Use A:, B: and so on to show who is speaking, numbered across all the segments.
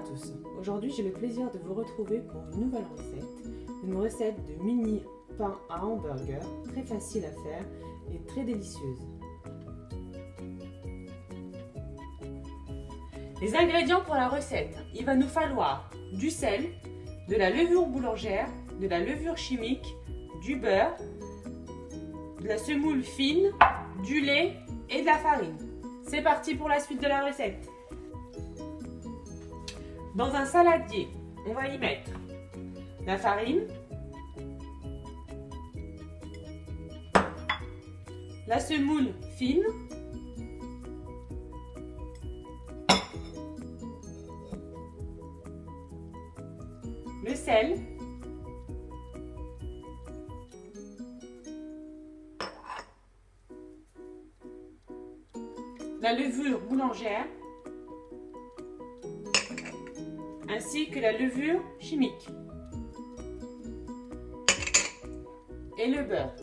A: à tous, aujourd'hui j'ai le plaisir de vous retrouver pour une nouvelle recette de mini pain à hamburger, très facile à faire et très délicieuse. Les ingrédients pour la recette, il va nous falloir du sel, de la levure boulangère, de la levure chimique, du beurre, de la semoule fine, du lait et de la farine. C'est parti pour la suite de la recette. Dans un saladier, on va y mettre la farine, la semoule fine, le sel, la levure boulangère, ainsi que la levure chimique et le beurre.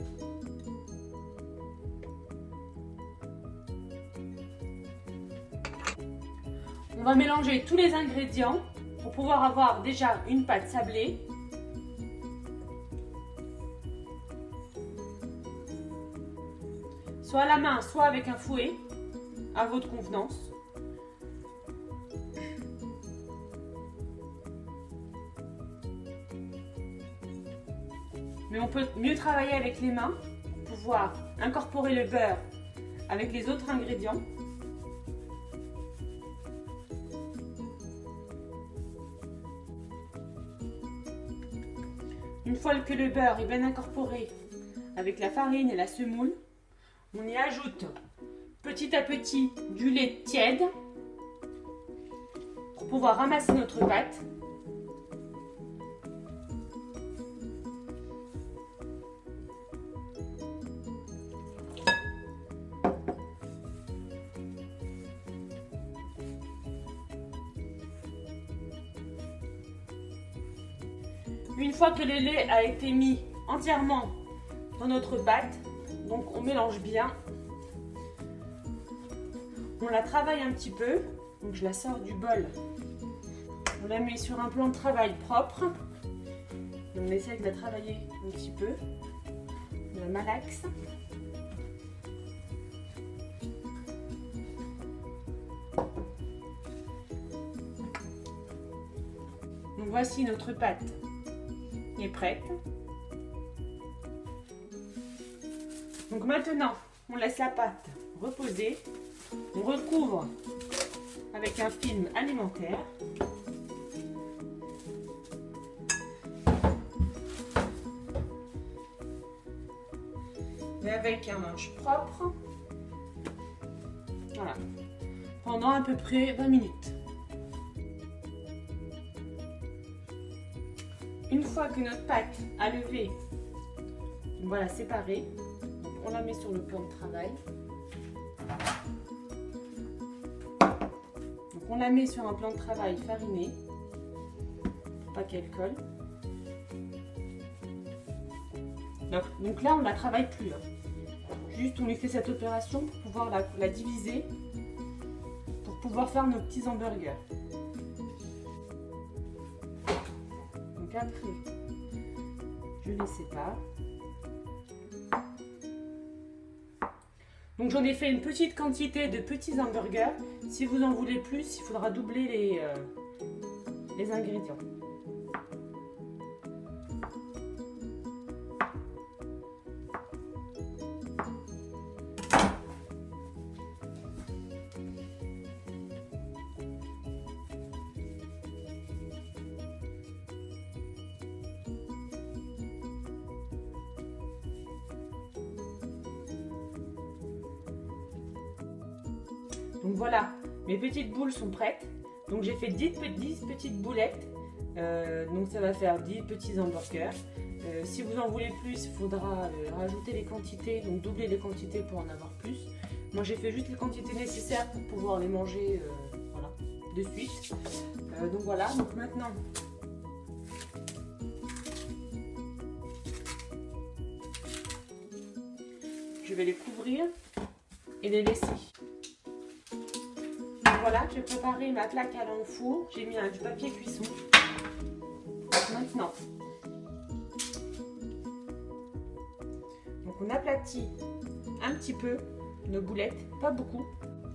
A: On va mélanger tous les ingrédients pour pouvoir avoir déjà une pâte sablée. Soit à la main, soit avec un fouet, à votre convenance. Mais on peut mieux travailler avec les mains pour pouvoir incorporer le beurre avec les autres ingrédients. Une fois que le beurre est bien incorporé avec la farine et la semoule, on y ajoute petit à petit du lait tiède pour pouvoir ramasser notre pâte. Une fois que le lait a été mis entièrement dans notre pâte, donc on mélange bien. On la travaille un petit peu, donc je la sors du bol. On la met sur un plan de travail propre. On essaie de la travailler un petit peu. On la malaxe. Donc voici notre pâte est prête. Donc maintenant, on laisse la pâte reposer. On recouvre avec un film alimentaire. Et avec un manche propre. Voilà. Pendant à peu près 20 minutes. Une fois que notre pâte a levé, voilà, séparée, on la met sur le plan de travail. Donc on la met sur un plan de travail fariné, pour pas qu'elle colle. Donc là, on ne la travaille plus. Juste, on lui fait cette opération pour pouvoir la diviser, pour pouvoir faire nos petits hamburgers. Donc après, je les sépare. Donc j'en ai fait une petite quantité de petits hamburgers. Si vous en voulez plus, il faudra doubler les ingrédients. Donc voilà, mes petites boules sont prêtes. Donc j'ai fait 10 petites boulettes. Donc ça va faire 10 petits hamburgers. Si vous en voulez plus, il faudra rajouter les quantités, donc doubler les quantités pour en avoir plus. Moi j'ai fait juste les quantités nécessaires pour pouvoir les manger voilà, de suite. Donc voilà, donc maintenant je vais les couvrir et les laisser. voilà, j'ai préparé ma plaque à l'eau au four. J'ai mis du papier cuisson. Maintenant, donc on aplatit un petit peu nos boulettes, pas beaucoup,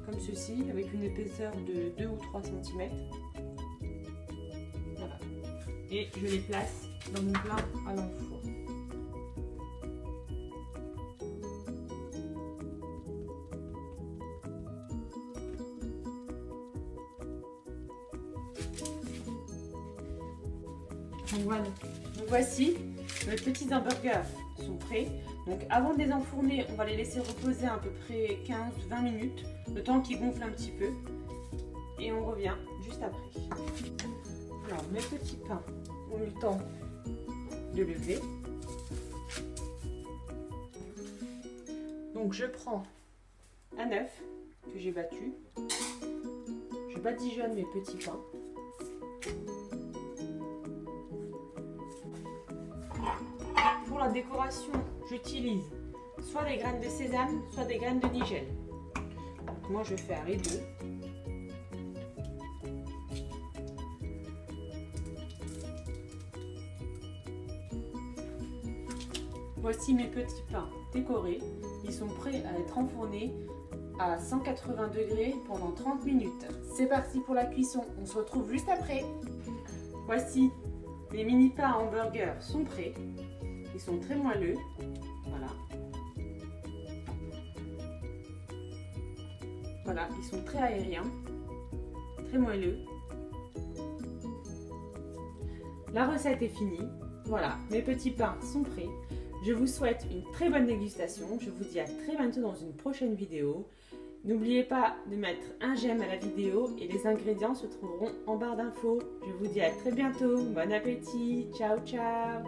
A: comme ceci, avec une épaisseur de 2 ou 3 cm. Voilà. Et je les place dans mon plat à l'eau au four. Donc voilà, donc voici, nos petits hamburgers sont prêts. Donc avant de les enfourner, on va les laisser reposer à peu près 15-20 minutes, le temps qu'ils gonflent un petit peu. Et on revient juste après. Alors mes petits pains ont eu le temps de lever. Donc je prends un œuf que j'ai battu. Je badigeonne mes petits pains. Pour la décoration, j'utilise soit des graines de sésame, soit des graines de nigel. Donc moi, je vais faire les deux. Voici mes petits pains décorés. Ils sont prêts à être enfournés à 180 degrés pendant 30 minutes. C'est parti pour la cuisson. On se retrouve juste après. Voici les mini pains à hamburger sont prêts. Ils sont très moelleux. Voilà. Voilà, ils sont très aériens, très moelleux. La recette est finie. Voilà, mes petits pains sont prêts. Je vous souhaite une très bonne dégustation. Je vous dis à très bientôt dans une prochaine vidéo. N'oubliez pas de mettre un j'aime à la vidéo et les ingrédients se trouveront en barre d'infos. Je vous dis à très bientôt. Bon appétit. Ciao, ciao.